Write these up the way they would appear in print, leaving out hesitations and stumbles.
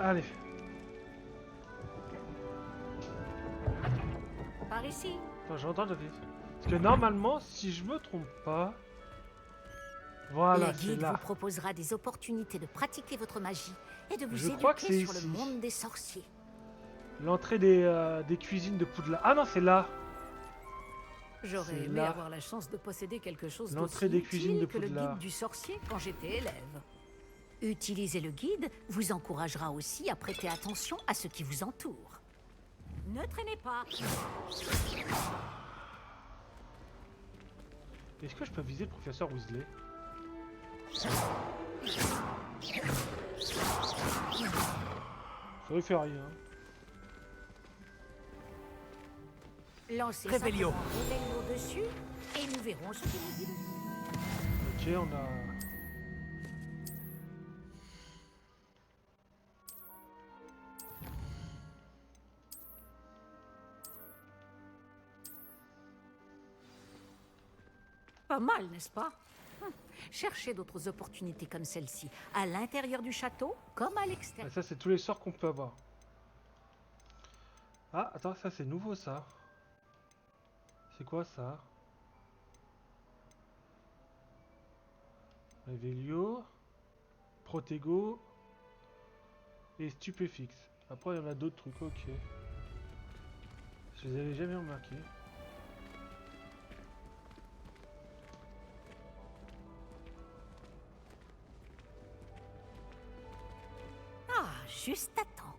Allez. Par ici. Attends, j'entends le risque. Parce que normalement, si je me trompe pas... Voilà, Le c'est guide là. vous proposera des opportunités de pratiquer votre magie et de vous Je crois que éduquer c'est sur le ici. monde des sorciers. L'entrée des cuisines de Poudlard. Ah non, c'est là. J'aurais C'est aimé là. avoir la chance de posséder quelque chose L'entrée d'aussi des cuisines de utile que le Poudlard. guide du sorcier quand j'étais élève. Utiliser le guide vous encouragera aussi à prêter attention à ce qui vous entoure. Ne traînez pas. Est-ce que je peux viser le professeur Weasley? Ça lui fait rien. Lancez Réveillon. simplement Réveillon dessus et nous verrons ce qu'il vous dit. Ok, on a... Pas mal, n'est-ce pas? Cherchez d'autres opportunités comme celle-ci, à l'intérieur du château comme à Ah, l'extérieur. ça, c'est tous les sorts qu'on peut avoir. Ah, attends, ça, c'est nouveau, ça. C'est quoi, ça? Réveillon, Protego et Stupéfixe. Après, il y en a d'autres trucs, ok. Je les avais jamais remarqués. Ah, juste à temps.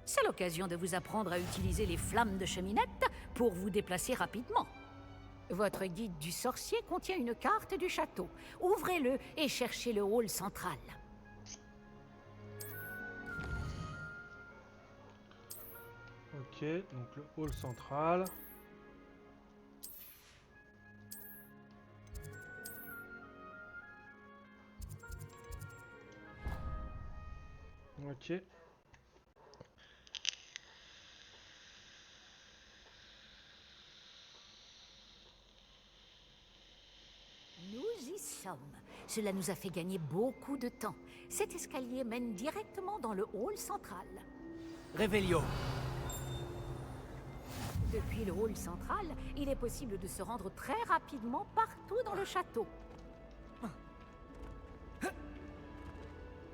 C'est l'occasion de vous apprendre à utiliser les flammes de cheminette pour vous déplacer rapidement. Votre guide du sorcier contient une carte du château. Ouvrez-le et cherchez le hall central. Ok, donc le hall central. Ok. Nous y sommes. Cela nous a fait gagner beaucoup de temps. Cet escalier mène directement dans le hall central. Réveillon. Depuis le hall central, il est possible de se rendre très rapidement partout dans le château.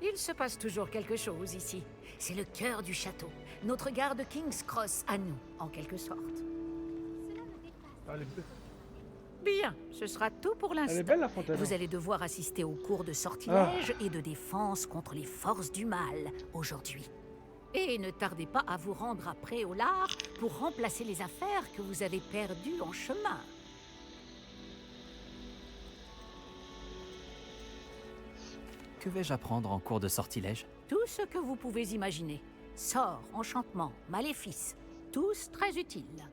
Il se passe toujours quelque chose ici. C'est le cœur du château. Notre gare de King's Cross à nous, en quelque sorte. Elle est, Bien, ce sera tout pour elle est l'instant. belle, la fontaine. Vous allez devoir assister aux cours de sortilège et de défense contre les forces du mal aujourd'hui. Et ne tardez pas à vous rendre à Préolard pour remplacer les affaires que vous avez perdues en chemin. Que vais-je apprendre en cours de sortilège? Tout ce que vous pouvez imaginer. Sorts, enchantements, maléfices, tous très utiles.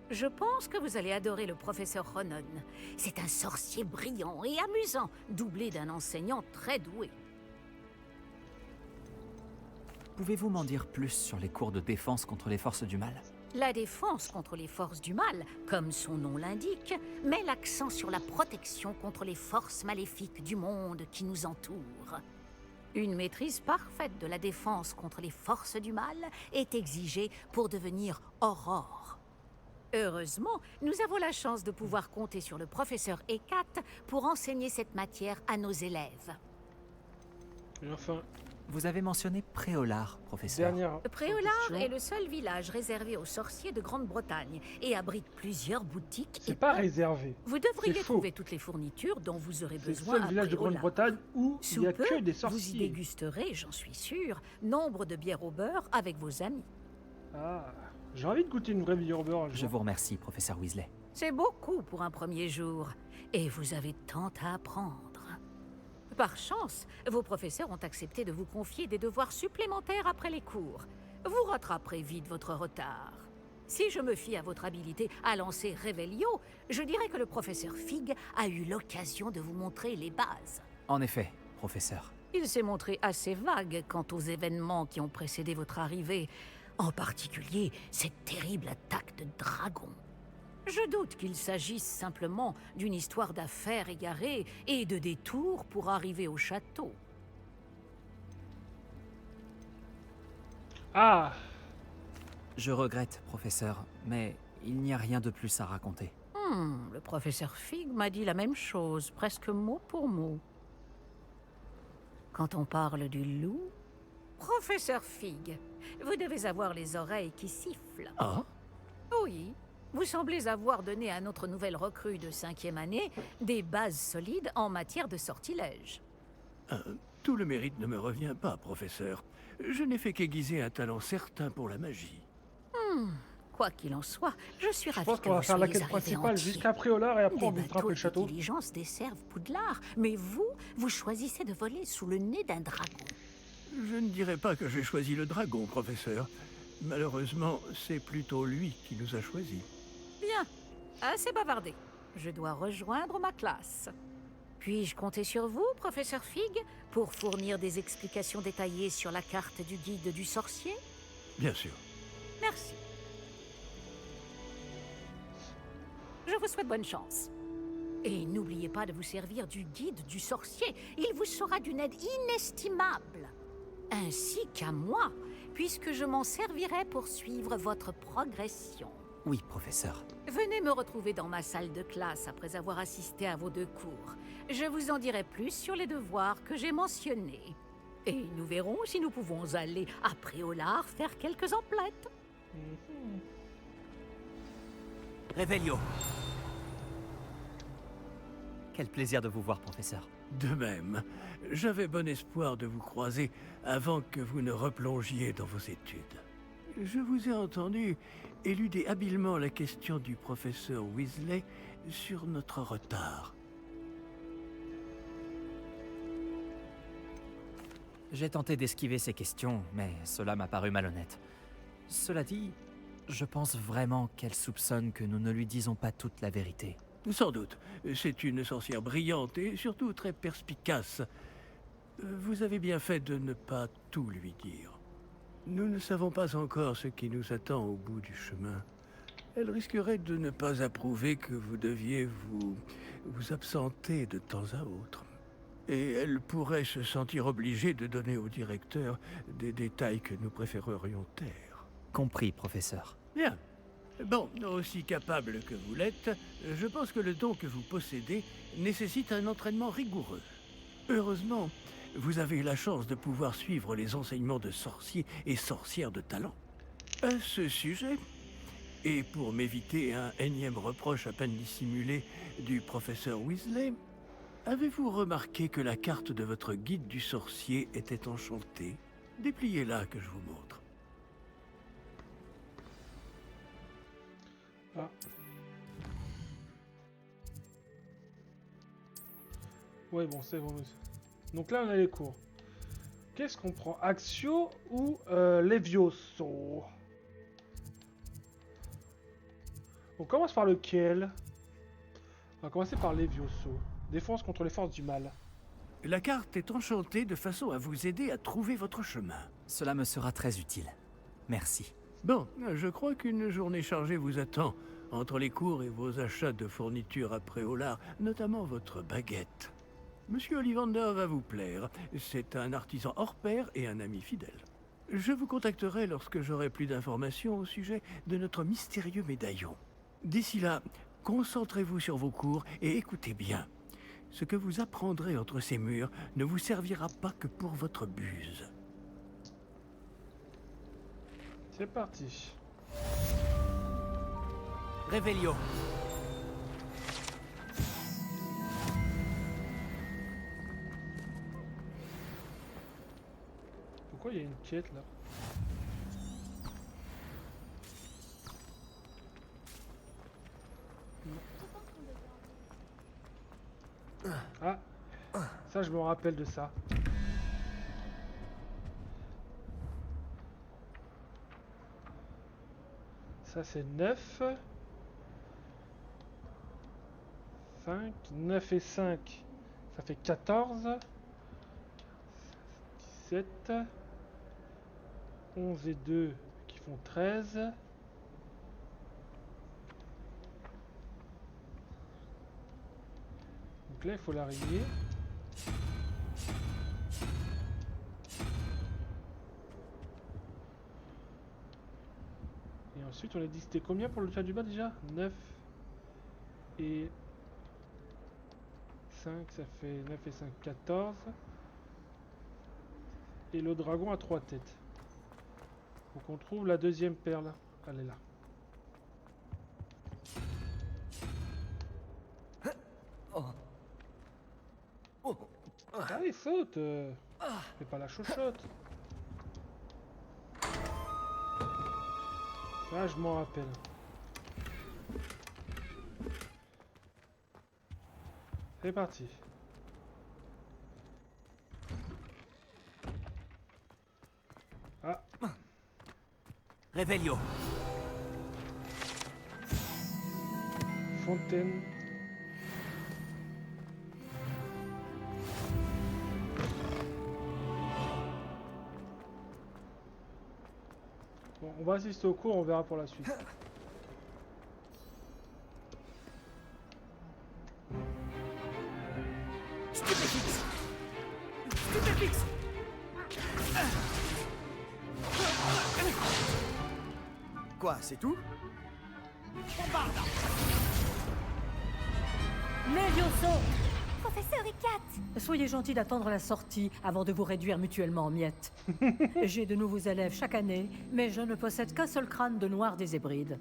Je pense que vous allez adorer le professeur Ronon. C'est un sorcier brillant et amusant, doublé d'un enseignant très doué. Pouvez-vous m'en dire plus sur les cours de défense contre les forces du mal? La défense contre les forces du mal, comme son nom l'indique, met l'accent sur la protection contre les forces maléfiques du monde qui nous entoure. Une maîtrise parfaite de la défense contre les forces du mal est exigée pour devenir Aurore. Heureusement, nous avons la chance de pouvoir compter sur le professeur Hécate pour enseigner cette matière à nos élèves. Et enfin, Vous avez mentionné Préolard, professeur. dernière Préolard question. est le seul village réservé aux sorciers de Grande-Bretagne et abrite plusieurs boutiques C'est et pas pubs. réservé. Vous devriez c'est faux. trouver toutes les fournitures dont vous aurez C'est le besoin seul à village de Préolard. Grande-Bretagne où il Sous n'y a peu, que des vous y sorciers. dégusterez, j'en suis sûr, nombre de bières au beurre avec vos amis. Ah, j'ai envie de goûter une vraie bière au beurre un jour. Je vous remercie, professeur Weasley. C'est beaucoup pour un premier jour, et vous avez tant à apprendre. Par chance, vos professeurs ont accepté de vous confier des devoirs supplémentaires après les cours. Vous rattraperez vite votre retard. Si je me fie à votre habilité à lancer Réveillon, je dirais que le professeur Fig a eu l'occasion de vous montrer les bases. En effet, professeur. Il s'est montré assez vague quant aux événements qui ont précédé votre arrivée, en particulier cette terrible attaque de dragon. Je doute qu'il s'agisse simplement d'une histoire d'affaires égarées et de détours pour arriver au château. Ah! Je regrette, professeur, mais il n'y a rien de plus à raconter. Le professeur Fig m'a dit la même chose, presque mot pour mot. Quand on parle du loup... Professeur Fig, vous devez avoir les oreilles qui sifflent. Ah? Oui, vous semblez avoir donné à notre nouvelle recrue de 5e année des bases solides en matière de sortilège. Tout le mérite ne me revient pas, professeur. Je n'ai fait qu'aiguiser un talent certain pour la magie. Quoi qu'il en soit, je suis Je ravie pense que qu'on va vous faire la soyez quête arrivé principale entier. jusqu'à Préolard et après Des on visitera un peu bateaux le château. de diligence desservent Poudlard, mais vous choisissez de voler sous le nez d'un dragon. Je ne dirais pas que j'ai choisi le dragon, professeur. Malheureusement, c'est plutôt lui qui nous a choisis. Bien, assez bavardé. Je dois rejoindre ma classe. Puis-je compter sur vous, professeur Fig, pour fournir des explications détaillées sur la carte du guide du sorcier? Bien sûr. Merci. Je vous souhaite bonne chance. Et n'oubliez pas de vous servir du guide du sorcier. Il vous sera d'une aide inestimable. Ainsi qu'à moi, puisque je m'en servirai pour suivre votre progression. Oui, professeur. Venez me retrouver dans ma salle de classe après avoir assisté à vos 2 cours. Je vous en dirai plus sur les devoirs que j'ai mentionnés. Et nous verrons si nous pouvons aller à Préolard faire quelques emplettes. Réveillon. Quel plaisir de vous voir, professeur. De même, j'avais bon espoir de vous croiser avant que vous ne replongiez dans vos études. Je vous ai entendu éluder habilement la question du professeur Weasley sur notre retard. J'ai tenté d'esquiver ces questions, mais cela m'a paru malhonnête. Cela dit, je pense vraiment qu'elle soupçonne que nous ne lui disons pas toute la vérité. Sans doute. C'est une sorcière brillante et surtout très perspicace. Vous avez bien fait de ne pas tout lui dire. Nous ne savons pas encore ce qui nous attend au bout du chemin. Elle risquerait de ne pas approuver que vous deviez vous absenter de temps à autre. Et elle pourrait se sentir obligée de donner au directeur des détails que nous préférerions taire. Compris, professeur. Bien. Bon, aussi capable que vous l'êtes, je pense que le don que vous possédez nécessite un entraînement rigoureux. Heureusement, vous avez eu la chance de pouvoir suivre les enseignements de sorciers et sorcières de talent. À ce sujet, et pour m'éviter un énième reproche à peine dissimulé du professeur Weasley, avez-vous remarqué que la carte de votre guide du sorcier était enchantée? Dépliez-la que je vous montre. Ah. Ouais, bon, c'est bon. Donc là, on a les cours. Qu'est-ce qu'on prend? Axio ou Levioso? On commence par lequel? On va commencer par Levioso. Défense contre les forces du mal. La carte est enchantée de façon à vous aider à trouver votre chemin. Cela me sera très utile. Merci. Bon, je crois qu'une journée chargée vous attend, entre les cours et vos achats de fournitures à Préolard, notamment votre baguette. Monsieur Ollivander va vous plaire. C'est un artisan hors pair et un ami fidèle. Je vous contacterai lorsque j'aurai plus d'informations au sujet de notre mystérieux médaillon. D'ici là, concentrez-vous sur vos cours et écoutez bien. Ce que vous apprendrez entre ces murs ne vous servira pas que pour votre buse. C'est parti. Réveillon. Pourquoi il y a une quête là? Ah, ça je me rappelle de ça. Ça c'est 9. 5. 9 et 5. Ça fait 14. 17. 11 et 2 qui font 13. Donc là il faut l'arriver. ensuite, on a dit c'était combien pour le chat du bas déjà? 9 et 5, ça fait 9 et 5, 14. Et le dragon a 3 têtes. Donc on trouve la deuxième perle. Elle est là. Allez, saute! Fais pas la chochotte. Ça, je m'en rappelle. C'est parti. Ah, Réveillio. fontaine. Bon, on va assister au cours, on verra pour la suite. Stupéfix. Stupéfix. Quoi, c'est tout? Levioso! Professeur Icat! Soyez gentil d'attendre la sortie avant de vous réduire mutuellement en miettes. J'ai de nouveaux élèves chaque année, mais je ne possède qu'un seul crâne de noir des Hébrides.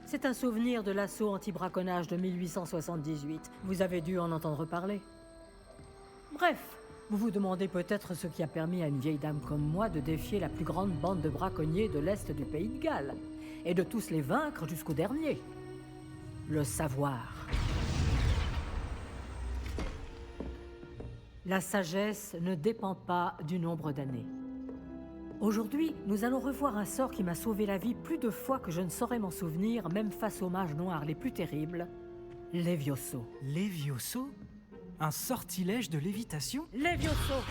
C'est un souvenir de l'assaut anti-braconnage de 1878. Vous avez dû en entendre parler. Bref, vous vous demandez peut-être ce qui a permis à une vieille dame comme moi de défier la plus grande bande de braconniers de l'Est du pays de Galles, et de tous les vaincre jusqu'au dernier. Le savoir. La sagesse ne dépend pas du nombre d'années. Aujourd'hui, nous allons revoir un sort qui m'a sauvé la vie plus de fois que je ne saurais m'en souvenir, même face aux mages noirs les plus terribles, Levioso. Levioso? Un sortilège de lévitation? Levioso!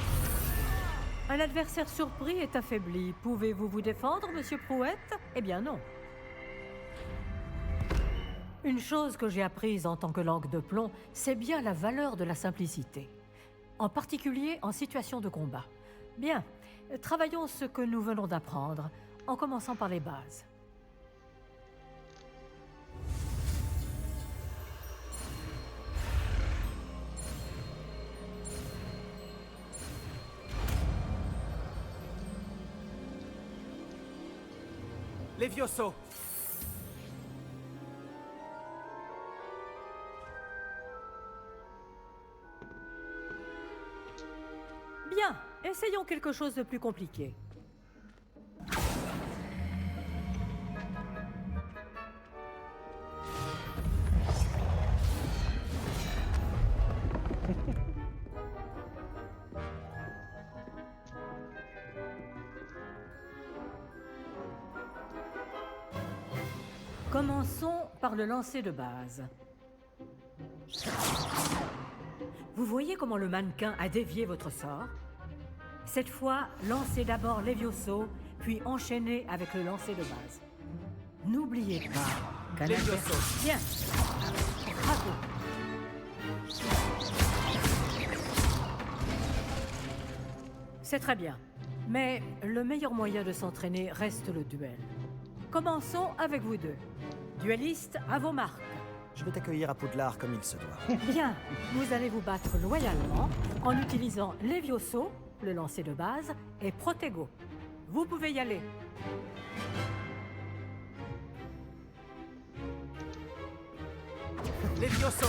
Un adversaire surpris est affaibli. Pouvez-vous vous défendre, monsieur Prouette? Eh bien non. Une chose que j'ai apprise en tant que langue de plomb, c'est bien la valeur de la simplicité. En particulier en situation de combat. Bien, travaillons ce que nous venons d'apprendre, en commençant par les bases. Levioso. Bien, essayons quelque chose de plus compliqué. Commençons par le lancer de base. Vous voyez comment le mannequin a dévié votre sort? Cette fois, lancez d'abord Levioso, puis enchaînez avec le lancer de base. N'oubliez pas qu'un adversaire... Bien. Bravo. C'est très bien. Mais le meilleur moyen de s'entraîner reste le duel. Commençons avec vous deux. Duellistes, à vos marques. Je vais t'accueillir à Poudlard comme il se doit. Bien, vous allez vous battre loyalement en utilisant Levioso, le lancer de base, et Protego. Vous pouvez y aller. Levioso.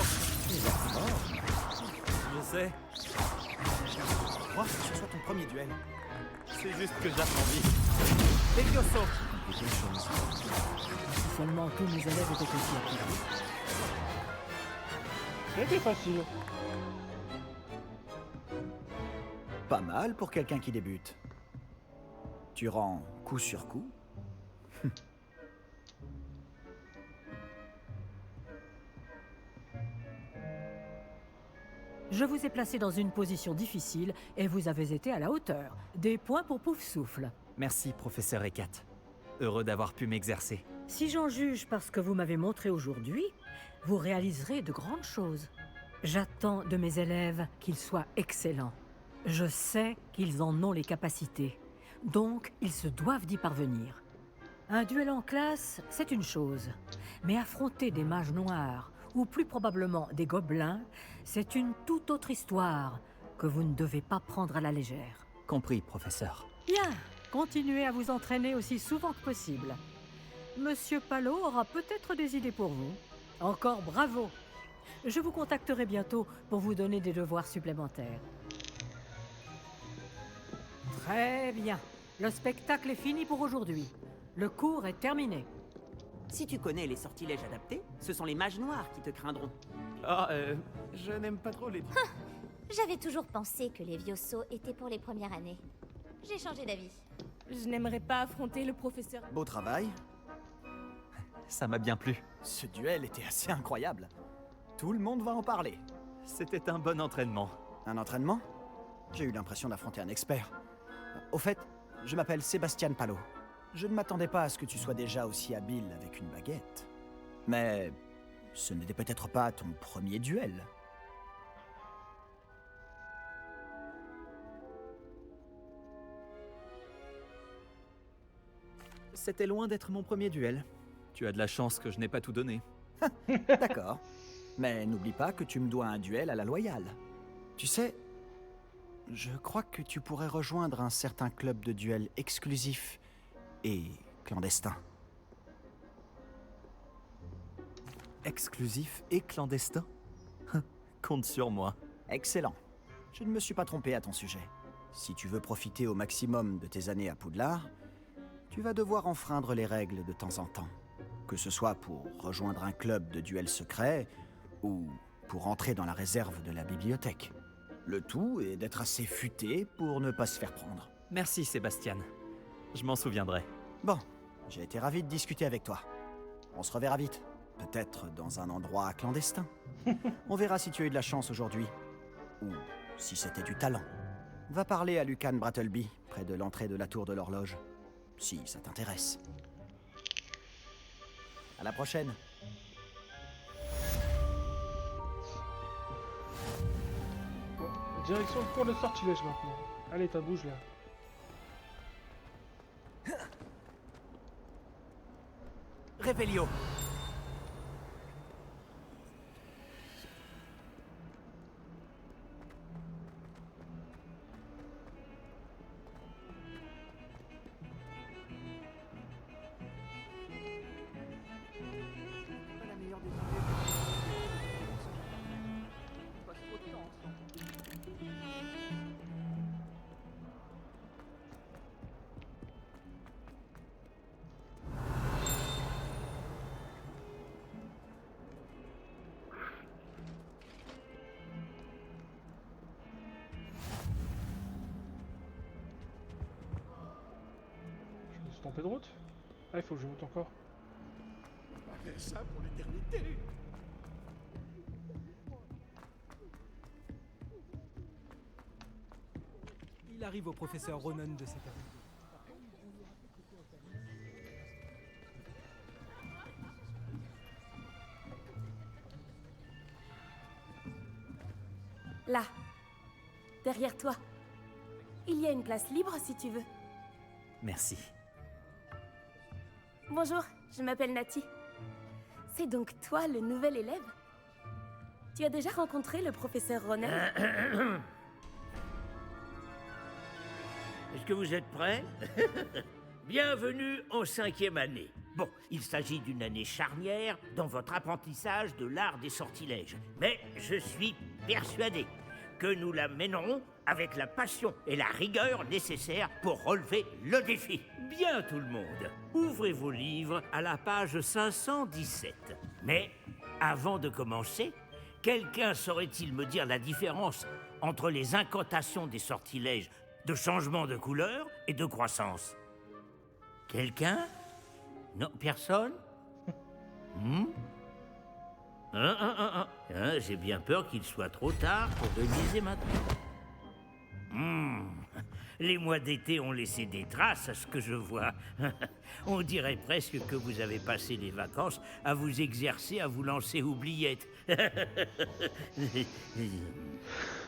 Je sais. Je crois que ce soit ton premier duel. C'est juste que j'apprends vite. Levioso. Si seulement tous mes élèves étaient aussi actifs. C'était facile. Pas mal pour quelqu'un qui débute. Tu rends coup sur coup. Je vous ai placé dans une position difficile et vous avez été à la hauteur. Des points pour Poufsouffle. Merci, professeur Ekat. Heureux d'avoir pu m'exercer. Si j'en juge par ce que vous m'avez montré aujourd'hui, vous réaliserez de grandes choses. J'attends de mes élèves qu'ils soient excellents. Je sais qu'ils en ont les capacités, donc ils se doivent d'y parvenir. Un duel en classe, c'est une chose. Mais affronter des mages noirs, ou plus probablement des gobelins, c'est une toute autre histoire que vous ne devez pas prendre à la légère. Compris, professeur. Bien, continuez à vous entraîner aussi souvent que possible. Monsieur Palot aura peut-être des idées pour vous. Encore bravo. Je vous contacterai bientôt pour vous donner des devoirs supplémentaires. Très bien. Le spectacle est fini pour aujourd'hui. Le cours est terminé. Si tu connais les sortilèges adaptés, ce sont les mages noirs qui te craindront. Je n'aime pas trop les... J'avais toujours pensé que les Vioso étaient pour les premières années. J'ai changé d'avis. Je n'aimerais pas affronter le professeur. Beau travail. Ça m'a bien plu. Ce duel était assez incroyable. Tout le monde va en parler. C'était un bon entraînement. Un entraînement? J'ai eu l'impression d'affronter un expert. Au fait, je m'appelle Sébastien Palot. Je ne m'attendais pas à ce que tu sois déjà aussi habile avec une baguette. Mais ce n'était peut-être pas ton premier duel. C'était loin d'être mon premier duel. Tu as de la chance que je n'ai pas tout donné. D'accord. Mais n'oublie pas que tu me dois un duel à la loyale. Tu sais, je crois que tu pourrais rejoindre un certain club de duel exclusif et clandestin. Exclusif et clandestin? Compte sur moi. Excellent. Je ne me suis pas trompé à ton sujet. Si tu veux profiter au maximum de tes années à Poudlard, tu vas devoir enfreindre les règles de temps en temps. Que ce soit pour rejoindre un club de duel secret ou pour entrer dans la réserve de la bibliothèque. Le tout est d'être assez futé pour ne pas se faire prendre. Merci, Sébastien. Je m'en souviendrai. Bon, j'ai été ravi de discuter avec toi. On se reverra vite. Peut-être dans un endroit clandestin. On verra si tu as eu de la chance aujourd'hui. Ou si c'était du talent. Va parler à Lucan Brattleby, près de l'entrée de la tour de l'horloge. Si ça t'intéresse. À la prochaine. Bon, direction le cours de sortilège maintenant. Allez, t'as bouge là. Réveillon. Je me suis trompé de route. Ah, il faut que je monte encore. Ça pour l'éternité. Il arrive au professeur Ronan de cette année. Là, derrière toi. Il y a une place libre si tu veux. Merci. Bonjour, je m'appelle Nati. C'est donc toi le nouvel élève? Tu as déjà rencontré le professeur Ronan? Est-ce que vous êtes prêts? Bienvenue en 5e année. Bon, il s'agit d'une année charnière dans votre apprentissage de l'art des sortilèges. Mais je suis persuadé que nous la mènerons avec la passion et la rigueur nécessaires pour relever le défi. Bien tout le monde, ouvrez vos livres à la page 517. Mais avant de commencer, quelqu'un saurait-il me dire la différence entre les incantations des sortilèges de changement de couleur et de croissance? Quelqu'un? Non, personne? J'ai bien peur qu'il soit trop tard pour réviser maintenant. Les mois d'été ont laissé des traces à ce que je vois. On dirait presque que vous avez passé les vacances à vous exercer à vous lancer oubliettes.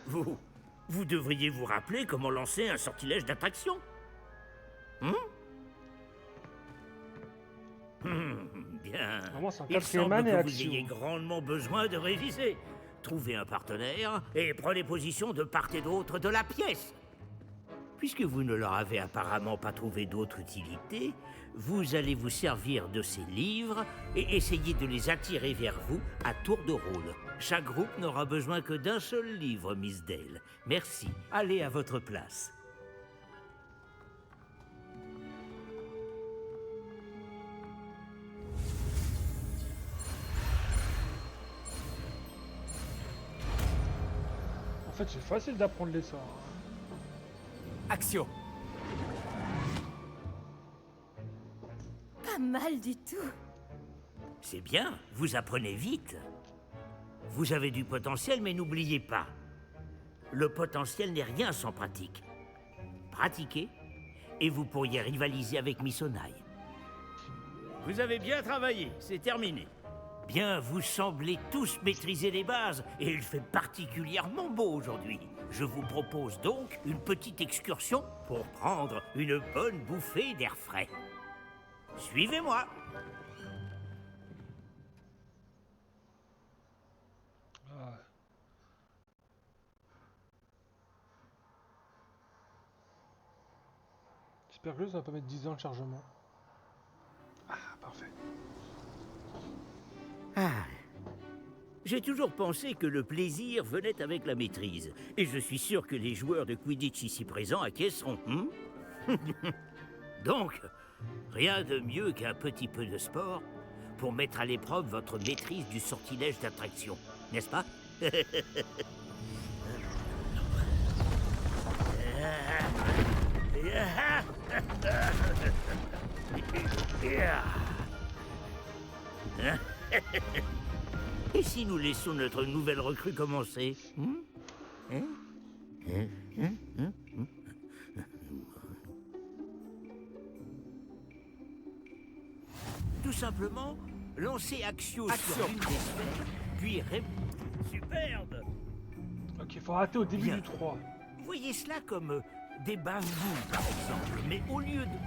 Vous devriez vous rappeler comment lancer un sortilège d'attraction. Bien. Vraiment, c'est en Il quatrième semble année, que vous Axio. ayez grandement besoin de réviser. Trouvez un partenaire et prenez position de part et d'autre de la pièce. Puisque vous ne leur avez apparemment pas trouvé d'autre utilité, vous allez vous servir de ces livres et essayer de les attirer vers vous à tour de rôle. Chaque groupe n'aura besoin que d'un seul livre, Miss Dale. Merci. Allez à votre place. En fait, c'est facile d'apprendre les sorts. Axio. Pas mal du tout. C'est bien, vous apprenez vite. Vous avez du potentiel, mais n'oubliez pas. Le potentiel n'est rien sans pratique. Pratiquez, et vous pourriez rivaliser avec Miss Onai. Vous avez bien travaillé, c'est terminé. Bien, vous semblez tous maîtriser les bases, et il fait particulièrement beau aujourd'hui. Je vous propose donc une petite excursion pour prendre une bonne bouffée d'air frais. Suivez-moi. Ah. J'espère que ça va pas mettre 10 ans de chargement. Ah, parfait. Ah. J'ai toujours pensé que le plaisir venait avec la maîtrise. Et je suis sûr que les joueurs de Quidditch ici présents acquiesceront. Donc, rien de mieux qu'un petit peu de sport pour mettre à l'épreuve votre maîtrise du sortilège d'attraction, n'est-ce pas? Et si nous laissons notre nouvelle recrue commencer? Tout simplement, lancer Axio sur une des sphères, puis Superbe! Ok, faut rater au début Bien. du 3. Voyez cela comme des bambous, par exemple, mais au lieu de...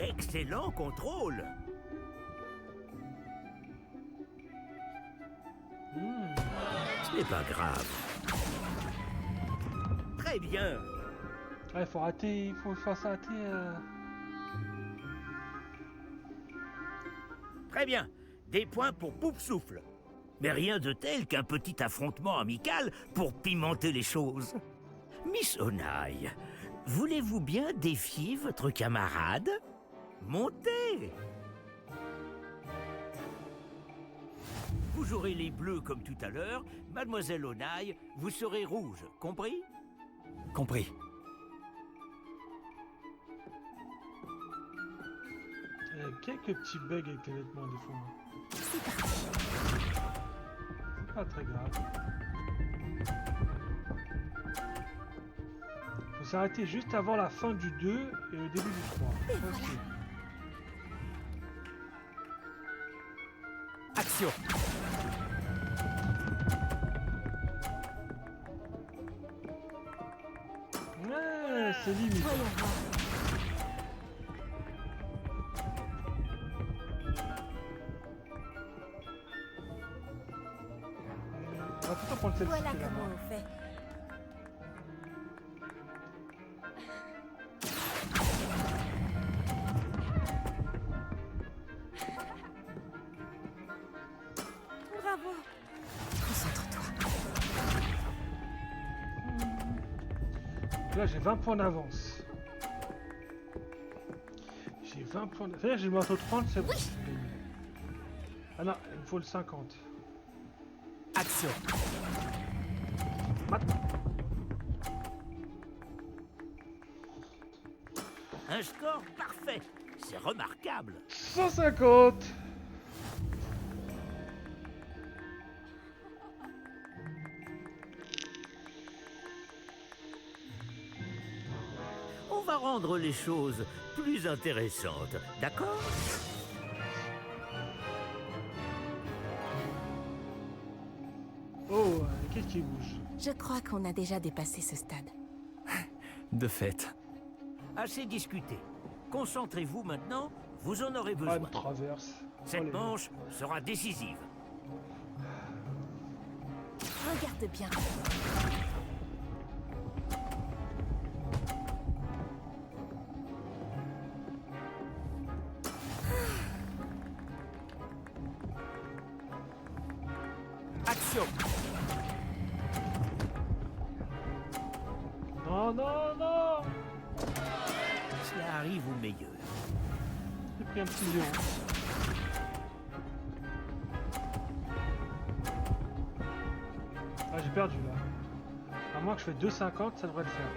Excellent contrôle! Ce n'est pas grave. Très bien. Ouais, faut rater, il faut faire ça rater. Très bien. Des points pour Poupe Souffle. Mais rien de tel qu'un petit affrontement amical pour pimenter les choses. Miss Onai, voulez-vous bien défier votre camarade? Montez! Vous jouerez les bleus comme tout à l'heure. Mademoiselle Onai, vous serez rouge. Compris? Compris. Il y a quelques petits bugs avec les vêtements des fois. C'est pas très grave. Faut s'arrêter juste avant la fin du 2 et le début du 3. Ok. Axio. Ouais, c'est limite. On va tout le temps prendre celle-ci. Voilà qui est comment là-bas. on fait. Bravo. Concentre-toi. Là, j'ai 20 points d'avance. J'ai 20 points d'avance. C'est-à-dire, j'ai le marteau 30, c'est bon. Ah non, il me faut le 50. Axio. Un score parfait. C'est remarquable. 150. On va rendre les choses plus intéressantes, d'accord? Oh, qu'est-ce qui bouge? Je crois qu'on a déjà dépassé ce stade. De fait. Assez discuté. Concentrez-vous maintenant, vous en aurez Ah, besoin. une traverse. Cette manche sera décisive. Regarde bien. Action! Non, non, non! Cela arrive au meilleur. J'ai pris un petit lion. Ah, j'ai perdu là. À moins que je fais 2,50, ça devrait le faire.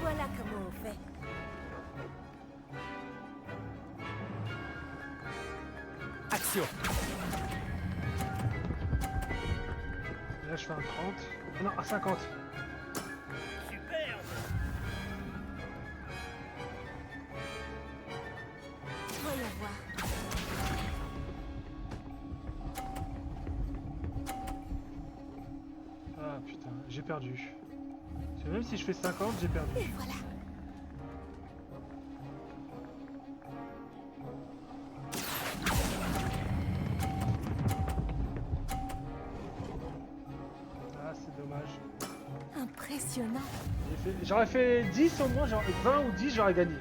Voilà comment on fait. Action! Là, je fais un 30. Ah non, à 50. Superbe! Voyons voir. Ah putain, j'ai perdu. Parce que même si je fais 50, j'ai perdu. Et voilà. Ah, c'est dommage. Impressionnant. J'aurais fait 10 au moins, 20 ou 10, j'aurais gagné.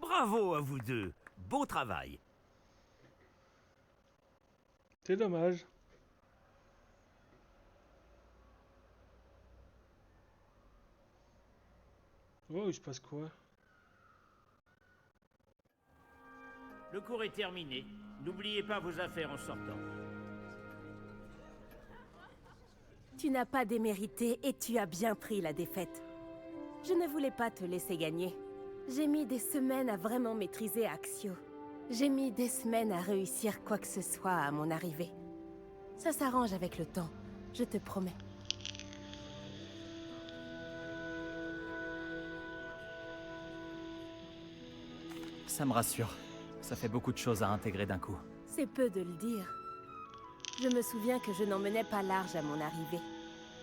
Bravo à vous deux. Beau travail. C'est dommage. Oh, il se passe quoi? Le cours est terminé. N'oubliez pas vos affaires en sortant. Tu n'as pas démérité et tu as bien pris la défaite. Je ne voulais pas te laisser gagner. J'ai mis des semaines à vraiment maîtriser Axio. J'ai mis des semaines à réussir quoi que ce soit à mon arrivée. Ça s'arrange avec le temps, je te promets. Ça me rassure. Ça fait beaucoup de choses à intégrer d'un coup. C'est peu de le dire. Je me souviens que je n'en menais pas large à mon arrivée.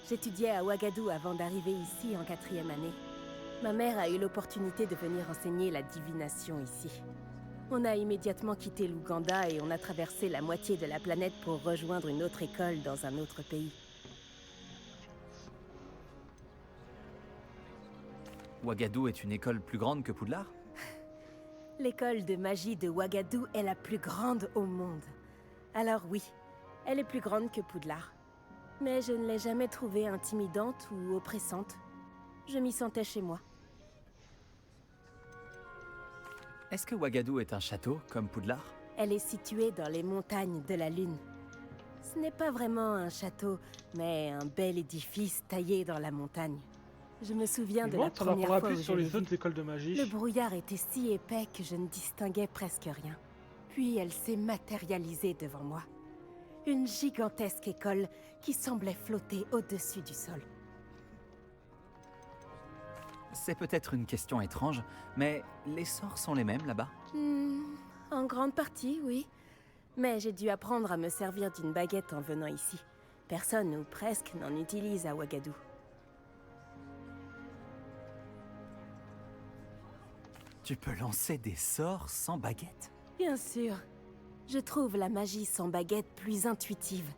J'étudiais à Ouagadou avant d'arriver ici en 4e année. Ma mère a eu l'opportunité de venir enseigner la divination ici. On a immédiatement quitté l'Ouganda et on a traversé la moitié de la planète pour rejoindre une autre école dans un autre pays. Ouagadou est une école plus grande que Poudlard? L'école de magie de Ouagadou est la plus grande au monde. Alors oui, elle est plus grande que Poudlard. Mais je ne l'ai jamais trouvée intimidante ou oppressante. Je m'y sentais chez moi. Est-ce que Ouagadou est un château, comme Poudlard? Elle est située dans les montagnes de la Lune. Ce n'est pas vraiment un château, mais un bel édifice taillé dans la montagne. Je me souviens de la première fois où sur je l'ai les autres vue. écoles de magie. Le brouillard était si épais que je ne distinguais presque rien. Puis elle s'est matérialisée devant moi. Une gigantesque école qui semblait flotter au-dessus du sol. C'est peut-être une question étrange, mais les sorts sont les mêmes là-bas? En grande partie, oui. Mais j'ai dû apprendre à me servir d'une baguette en venant ici. Personne, ou presque, n'en utilise à Ouagadou. Tu peux lancer des sorts sans baguette? Bien sûr. Je trouve la magie sans baguette plus intuitive.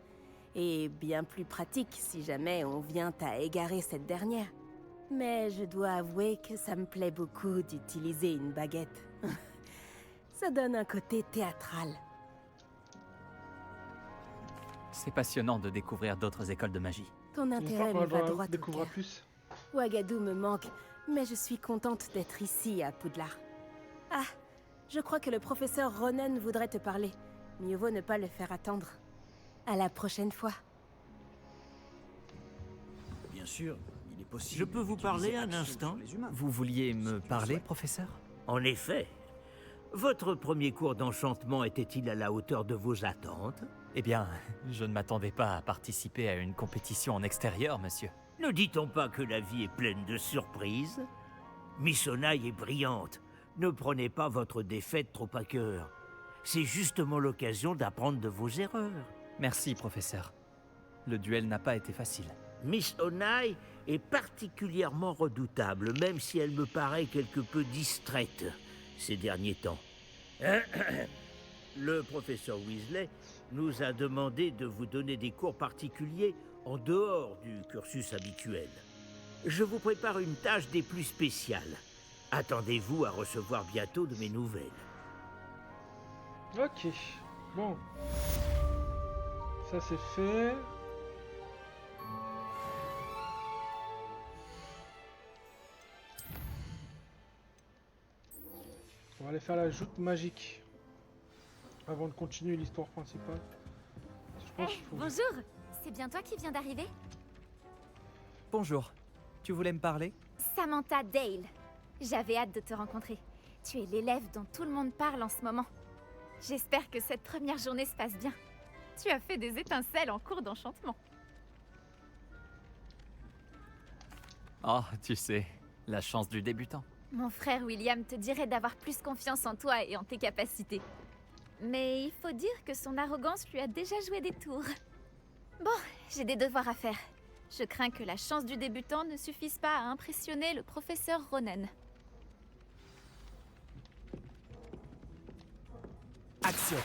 Et bien plus pratique si jamais on vient à égarer cette dernière. Mais je dois avouer que ça me plaît beaucoup d'utiliser une baguette. Ça donne un côté théâtral. C'est passionnant de découvrir d'autres écoles de magie. Ton intérêt me va droit au découvrir cœur. plus. Ouagadou me manque, mais je suis contente d'être ici à Poudlard. Ah, je crois que le professeur Ronen voudrait te parler. Mieux vaut ne pas le faire attendre. À la prochaine fois. Bien sûr, il est possible. Je peux vous parler un instant? Vous vouliez me parler, professeur? En effet. Votre premier cours d'enchantement était-il à la hauteur de vos attentes? Eh bien, je ne m'attendais pas à participer à une compétition en extérieur, monsieur. Ne dit-on pas que la vie est pleine de surprises? Misonai est brillante. Ne prenez pas votre défaite trop à cœur. C'est justement l'occasion d'apprendre de vos erreurs. Merci, professeur. Le duel n'a pas été facile. Miss Onai est particulièrement redoutable, même si elle me paraît quelque peu distraite ces derniers temps. Le professeur Weasley nous a demandé de vous donner des cours particuliers en dehors du cursus habituel. Je vous prépare une tâche des plus spéciales. Attendez-vous à recevoir bientôt de mes nouvelles. Ok, bon. Ça c'est fait. On va aller faire la joute magique. Avant de continuer l'histoire principale. Je pense qu'il faut... Bonjour. C'est bien toi qui viens d'arriver? Bonjour. Tu voulais me parler? Samantha Dale. J'avais hâte de te rencontrer. Tu es l'élève dont tout le monde parle en ce moment. J'espère que cette première journée se passe bien. Tu as fait des étincelles en cours d'enchantement. Oh, tu sais, la chance du débutant. Mon frère William te dirait d'avoir plus confiance en toi et en tes capacités. Mais il faut dire que son arrogance lui a déjà joué des tours. Bon, j'ai des devoirs à faire. Je crains que la chance du débutant ne suffise pas à impressionner le professeur Ronen. Action.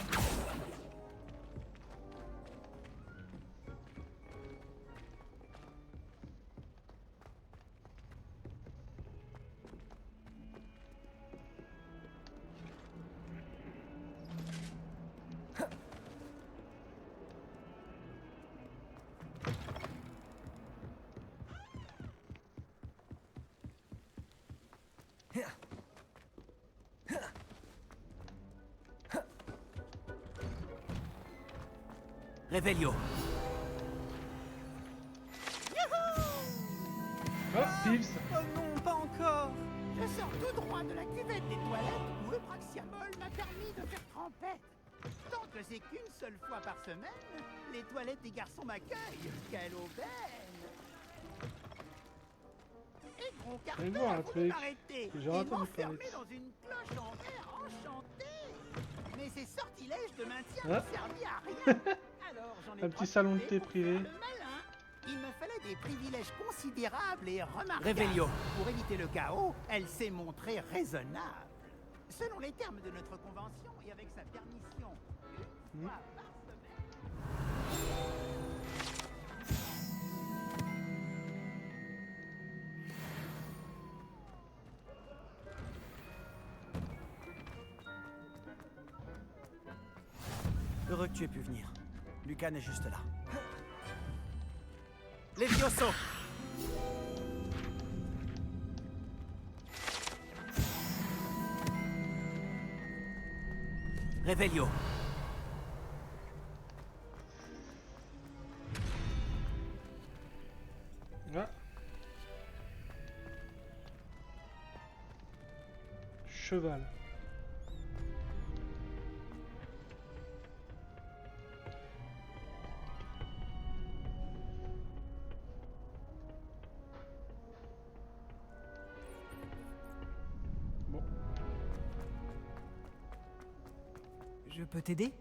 Revelio. Oh, Pips. Oh non, pas encore. Je sors tout droit de la cuvette des toilettes où le Praxiamol m'a permis de faire trempette. Tant que c'est qu'une seule fois par semaine, les toilettes des garçons m'accueillent. Quelle aubaine! Et gros carton, Allez voir un vous truc m'arrêtez. que Ils j'ai entendu m'ont parler enfermé de ça. dans une cloche en verre enchantée. Mais ces sortilèges de maintien Ah. n'ont servi à rien. Alors j'en ai Un petit salon de profité thé pour privé. faire le malin. Il me fallait des privilèges considérables et remarquables. Revelio. Pour éviter le chaos, elle s'est montrée raisonnable. Selon les termes de notre convention et avec sa permission, une fois par semaine. Heureux que tu aies pu venir. Lucan est juste là. Levioso! Revelio. Ah. Cheval. Bon. Je peux t'aider?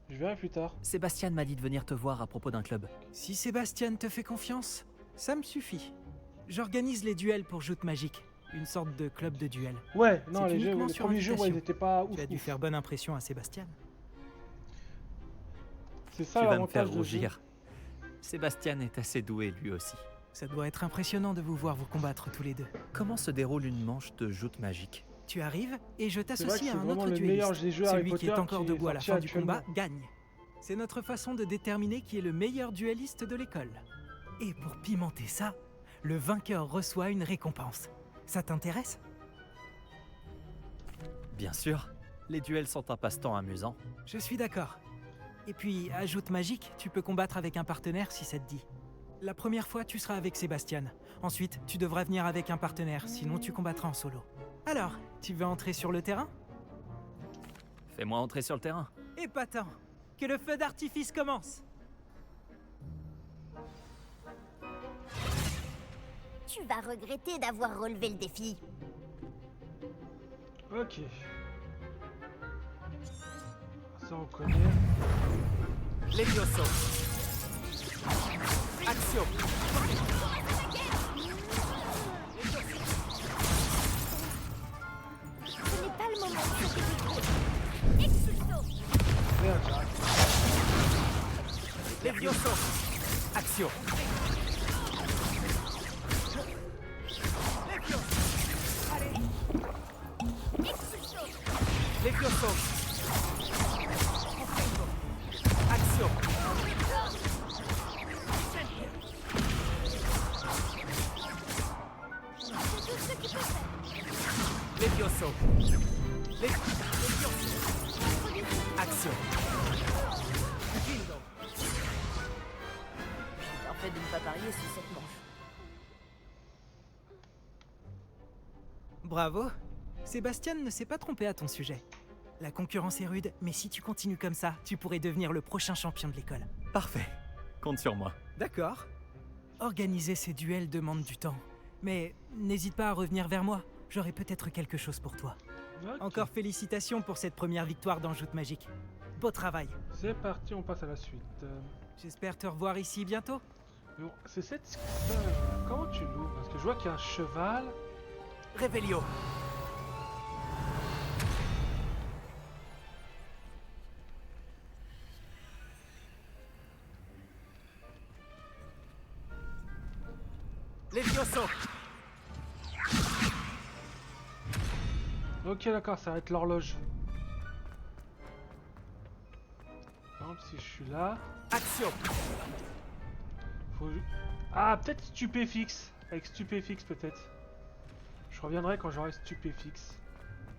Je verrai plus tard. Sébastien m'a dit de venir te voir à propos d'un club. Si Sébastien te fait confiance, ça me suffit. J'organise les duels pour Joute Magique, une sorte de club de duel. Ouais, non, C'est les uniquement les sur premiers jeux, ouais, invitation. ils étaient pas ouf. Tu as dû ouf. faire bonne impression à Sébastien. C'est ça Tu vas me l'avantage faire de ce jeu. rougir. Sébastien est assez doué lui aussi. Ça doit être impressionnant de vous voir vous combattre tous les deux. Comment se déroule une manche de joute magique? Tu arrives et je C'est vrai t'associe que à c'est un vraiment autre le meilleur dueliste. des jeux Harry Celui qui est Potter encore qui est debout à la sorti fin du combat actuellement. gagne. C'est notre façon de déterminer qui est le meilleur dueliste de l'école. Et pour pimenter ça, le vainqueur reçoit une récompense. Ça t'intéresse? Bien sûr. Les duels sont un passe-temps amusant. Je suis d'accord. Et puis, ajoute magique, tu peux combattre avec un partenaire si ça te dit. La première fois, tu seras avec Sébastien. Ensuite, tu devras venir avec un partenaire, sinon tu combattras en solo. Alors, tu veux entrer sur le terrain? Fais-moi entrer sur le terrain. Épatant! Que le feu d'artifice commence! Tu vas regretter d'avoir relevé le défi. Ok. Ça on connaît. Levioso. Action. Ce n'est pas le moment de s'occuper. Expulso. Merde, j'arrête. Levioso. Action. Levioso. Action. Levioso. Levioso. Action. En fait, de ne pas parier sur cette manche. Bravo. Sébastien ne s'est pas trompé à ton sujet. La concurrence est rude, mais si tu continues comme ça, tu pourrais devenir le prochain champion de l'école. Parfait. Compte sur moi. D'accord. Organiser ces duels demande du temps. Mais n'hésite pas à revenir vers moi. J'aurai peut-être quelque chose pour toi. Ok. Encore félicitations pour cette première victoire dans Joute Magique. Beau travail. C'est parti, on passe à la suite. J'espère te revoir ici bientôt. Bon, c'est cette stage. Comment tu l'ouvres? Parce que je vois qu'il y a un cheval. Revelio. Levioso. Ok, d'accord, ça va être l'horloge. Par exemple, si je suis là. Action. Faut... Ah, peut-être stupéfixe. Avec stupéfixe, peut-être. Je reviendrai quand j'aurai stupéfixe.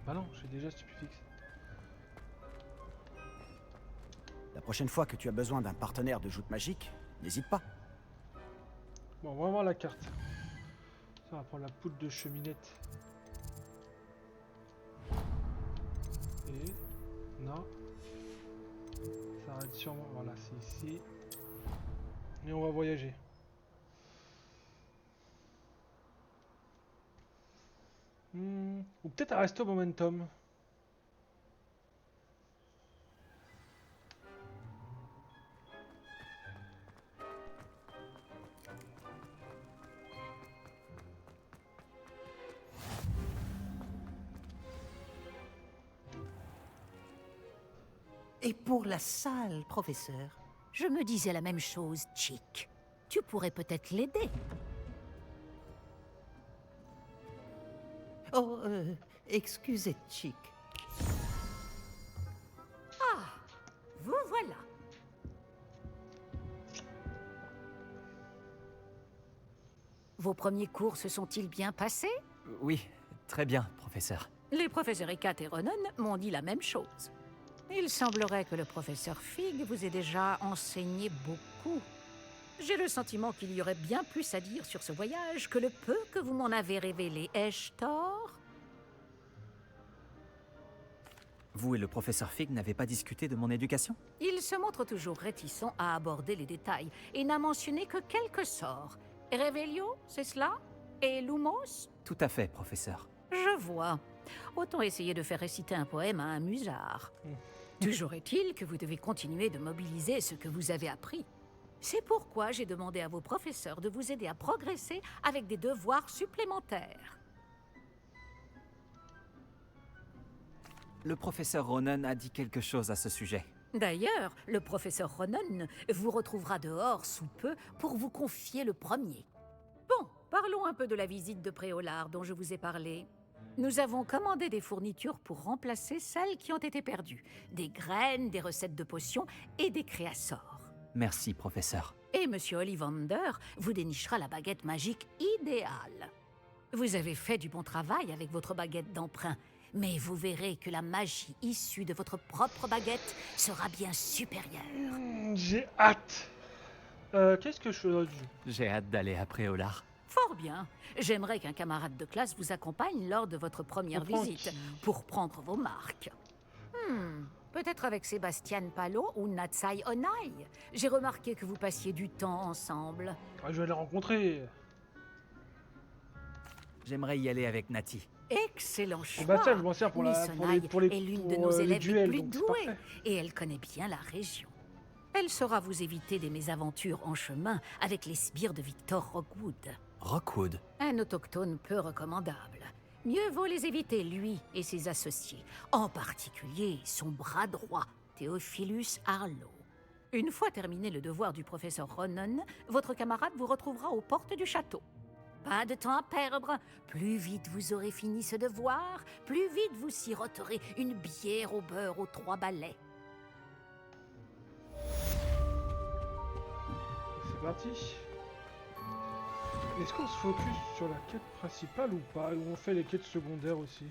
Bah non, j'ai déjà stupéfixe. La prochaine fois que tu as besoin d'un partenaire de joute magique, n'hésite pas. Bon, on va voir la carte. Ça, on va prendre la poudre de cheminette. Et... Non. Ça arrête sûrement... Voilà, c'est ici. Et on va voyager. Ou peut-être à Resto Momentum. Et pour la salle, professeur? Je me disais la même chose, Chick. Tu pourrais peut-être l'aider. Oh, excusez, Chick. Vous voilà. Vos premiers cours se sont-ils bien passés? Oui, très bien, professeur. Les professeurs Ekat et Ronan m'ont dit la même chose. Il semblerait que le professeur Fig vous ait déjà enseigné beaucoup. J'ai le sentiment qu'il y aurait bien plus à dire sur ce voyage que le peu que vous m'en avez révélé. Ai-je tort? Vous et le professeur Fig n'avez pas discuté de mon éducation? Il se montre toujours réticent à aborder les détails et n'a mentionné que quelques sorts. Revelio, c'est cela? Et Lumos? Tout à fait, professeur. Je vois. Autant essayer de faire réciter un poème à un musard. Toujours est-il que vous devez continuer de mobiliser ce que vous avez appris. C'est pourquoi j'ai demandé à vos professeurs de vous aider à progresser avec des devoirs supplémentaires. Le professeur Ronan a dit quelque chose à ce sujet. D'ailleurs, le professeur Ronan vous retrouvera dehors sous peu pour vous confier le premier. Bon, parlons un peu de la visite de Préolard dont je vous ai parlé. Nous avons commandé des fournitures pour remplacer celles qui ont été perdues. Des graines, des recettes de potions et des créassors. Merci, professeur. Et Monsieur Ollivander vous dénichera la baguette magique idéale. Vous avez fait du bon travail avec votre baguette d'emprunt, mais vous verrez que la magie issue de votre propre baguette sera bien supérieure. J'ai hâte. Qu'est-ce que je fais là-dessus? J'ai hâte d'aller à Préolard. Fort bien. J'aimerais qu'un camarade de classe vous accompagne lors de votre première visite pour prendre vos marques. Peut-être avec Sébastien Palo ou Natsai Onai. J'ai remarqué que vous passiez du temps ensemble. Ah, je vais les rencontrer. J'aimerais y aller avec Nati. Excellent choix. Sébastien, je m'en sers pour Miss la- pour Onai les- pour les- est l'une de pour, nos les élèves duels, les plus donc c'est douées parfait. et elle connaît bien la région. Elle saura vous éviter des mésaventures en chemin avec les sbires de Victor Rockwood. Rockwood. Un autochtone peu recommandable. Mieux vaut les éviter, lui et ses associés. En particulier son bras droit, Theophilus Harlow. Une fois terminé le devoir du professeur Ronan, votre camarade vous retrouvera aux portes du château. Pas de temps à perdre. Plus vite vous aurez fini ce devoir, plus vite vous siroterez une bière au beurre aux 3 balais. C'est parti. Est-ce qu'on se focus sur la quête principale ou pas? Ou on fait les quêtes secondaires aussi?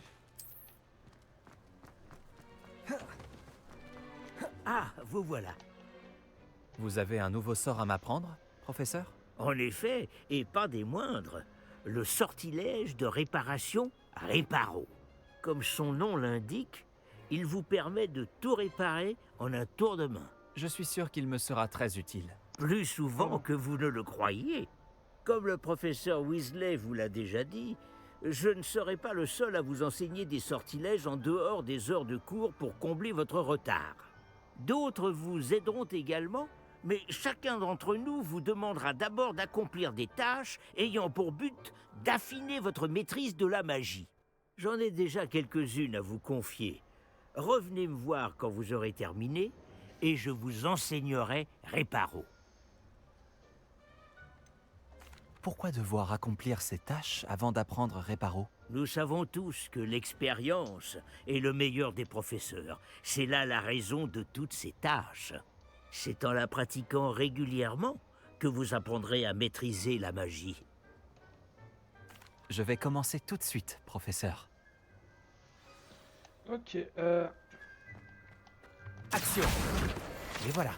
Ah, vous voilà. Vous avez un nouveau sort à m'apprendre, professeur? En effet, et pas des moindres. Le sortilège de réparation Réparo. Comme son nom l'indique, il vous permet de tout réparer en un tour de main. Je suis sûr qu'il me sera très utile. Plus souvent que vous ne le croyez. Comme le professeur Weasley vous l'a déjà dit, je ne serai pas le seul à vous enseigner des sortilèges en dehors des heures de cours pour combler votre retard. D'autres vous aideront également, mais chacun d'entre nous vous demandera d'abord d'accomplir des tâches ayant pour but d'affiner votre maîtrise de la magie. J'en ai déjà quelques-unes à vous confier. Revenez me voir quand vous aurez terminé, et je vous enseignerai Réparo. Pourquoi devoir accomplir ces tâches avant d'apprendre Réparo? Nous savons tous que l'expérience est le meilleur des professeurs. C'est là la raison de toutes ces tâches. C'est en la pratiquant régulièrement que vous apprendrez à maîtriser la magie. Je vais commencer tout de suite, professeur. Ok, Action! Et voilà.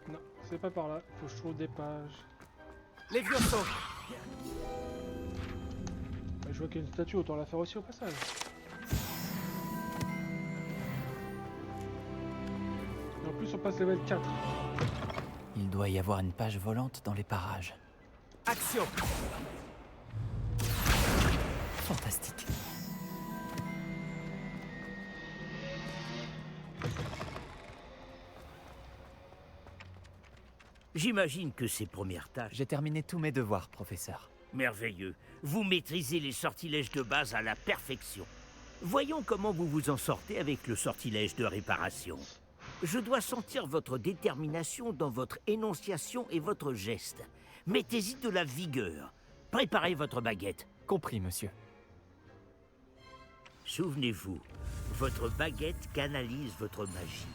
non, c'est pas par là. Faut que je trouve des pages. Les vieux sauts! Je vois qu'il y a une statue, autant la faire aussi au passage. Et en plus, on passe level 4. Il doit y avoir une page volante dans les parages. Action! Fantastique. J'imagine que ces premières tâches... J'ai terminé tous mes devoirs, professeur. Merveilleux. Vous maîtrisez les sortilèges de base à la perfection. Voyons comment vous vous en sortez avec le sortilège de réparation. Je dois sentir votre détermination dans votre énonciation et votre geste. Mettez-y de la vigueur. Préparez votre baguette. Compris, monsieur. Souvenez-vous, votre baguette canalise votre magie.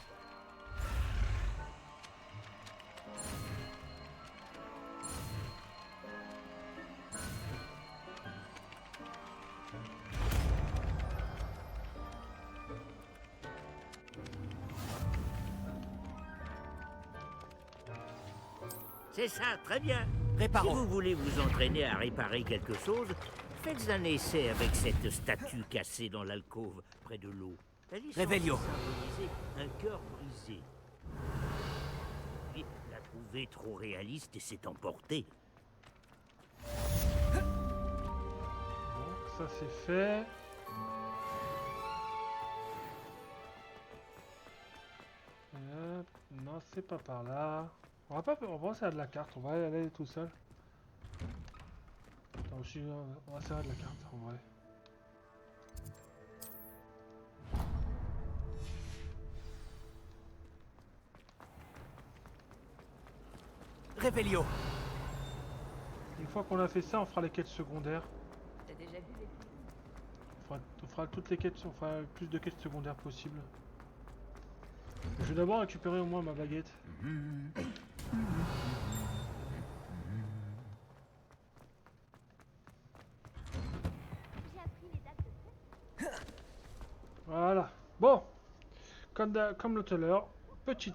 C'est ça, très bien. Réparons. Si vous voulez vous entraîner à réparer quelque chose, faites un essai avec cette statue cassée dans l'alcôve, près de l'eau. Elle est censée Réveillon. symboliser un cœur brisé. Puis, l'a trouvée trop réaliste et s'est emportée. Donc ça c'est fait. Hop, non, c'est pas par là. On va passer à de la carte, on va y aller tout seul. Attends, on va servir de la carte en vrai. Réveillon. Une fois qu'on a fait ça, on fera les quêtes secondaires. T'as déjà vu les... On fera toutes les quêtes, on fera le plus de quêtes secondaires possible. Je vais d'abord récupérer au moins ma baguette. Voilà. Bon. Comme tout à l'heure, petite